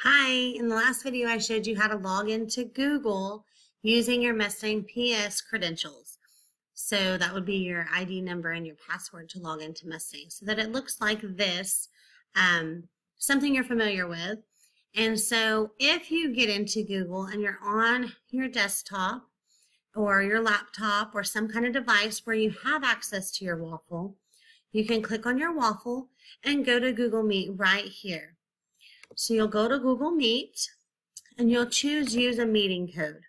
Hi, in the last video I showed you how to log into Google using your Mustang PS credentials. So that would be your ID number and your password to log into Mustang so that it looks like this, something you're familiar with. And so if you get into Google and you're on your desktop or your laptop or some kind of device where you have access to your waffle, you can click on your waffle and go to Google Meet right here. So you'll go to Google Meet and you'll choose use a meeting code.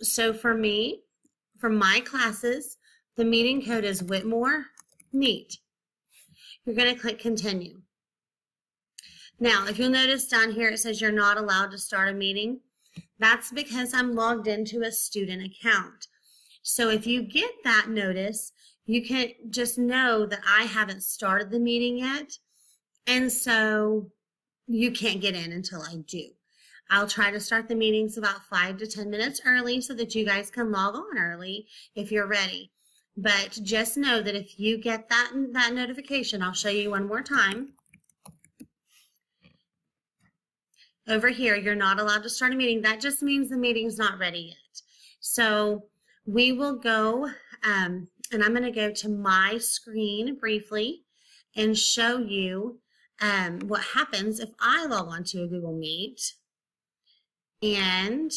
So for me, for my classes, the meeting code is Whitmore Meet. You're going to click continue. Now, if you'll notice down here, it says you're not allowed to start a meeting. That's because I'm logged into a student account. So if you get that notice, you can just know that I haven't started the meeting yet. And so you can't get in until I do. I'll try to start the meetings about 5 to 10 minutes early so that you guys can log on early if you're ready. But just know that if you get that notification, I'll show you one more time. Over here, you're not allowed to start a meeting. That just means the meeting's not ready yet. So we will go, and I'm going to go to my screen briefly and show you what happens if I log on to a Google Meet and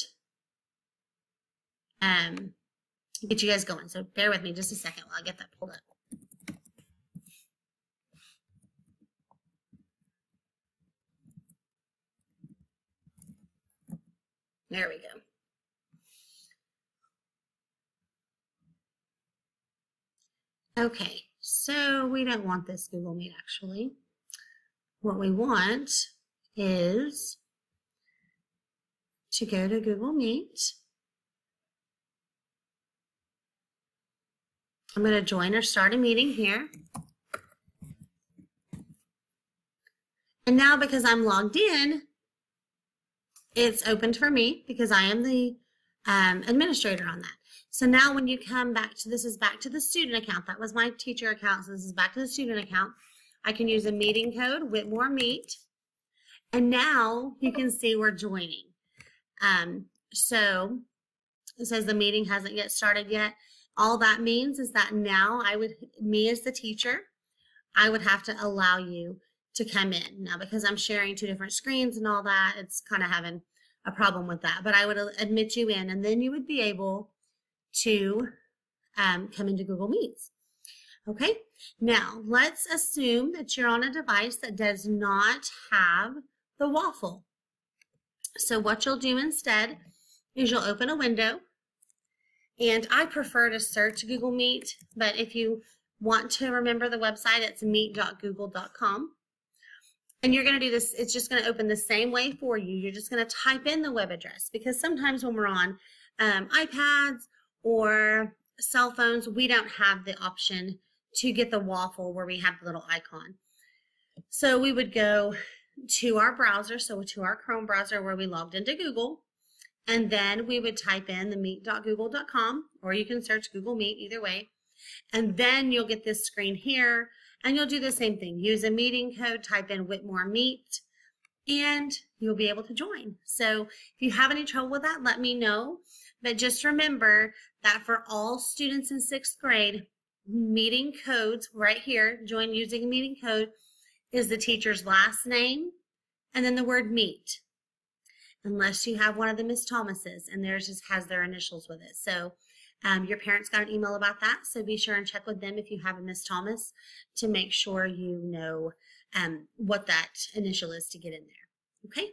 get you guys going. So bear with me just a second while I get that pulled up. There we go. Okay, so we don't want this Google Meet actually. What we want is to go to Google Meet. I'm going to join or start a meeting here. And now because I'm logged in, it's opened for me because I am the administrator on that. So now when you come back to, this is back to the student account. That was my teacher account, so this is back to the student account. I can use a meeting code, Whitmore Meet, and now you can see we're joining. So it says the meeting hasn't yet started yet. All that means is that now me as the teacher, I would have to allow you to come in. Now because I'm sharing two different screens and all that, it's kind of having a problem with that. But I would admit you in, and then you would be able to come into Google Meets. Okay, now let's assume that you're on a device that does not have the waffle. So what you'll do instead is you'll open a window, and I prefer to search Google Meet, but if you want to remember the website, it's meet.google.com. And you're going to do this, it's just going to open the same way for you. You're just going to type in the web address, because sometimes when we're on iPads or cell phones, we don't have the option to get the waffle where we have the little icon. So we would go to our browser, so to our Chrome browser where we logged into Google, and then we would type in the meet.google.com, or you can search Google Meet, either way, and then you'll get this screen here, and you'll do the same thing. Use a meeting code, type in Whitmore Meet, and you'll be able to join. So if you have any trouble with that, let me know. But just remember that for all students in 6th grade, meeting codes right here, join using a meeting code, is the teacher's last name and then the word meet. Unless you have one of the Miss Thomases and theirs just has their initials with it. So your parents got an email about that, so be sure and check with them if you have a Miss Thomas to make sure you know what that initial is to get in there. Okay?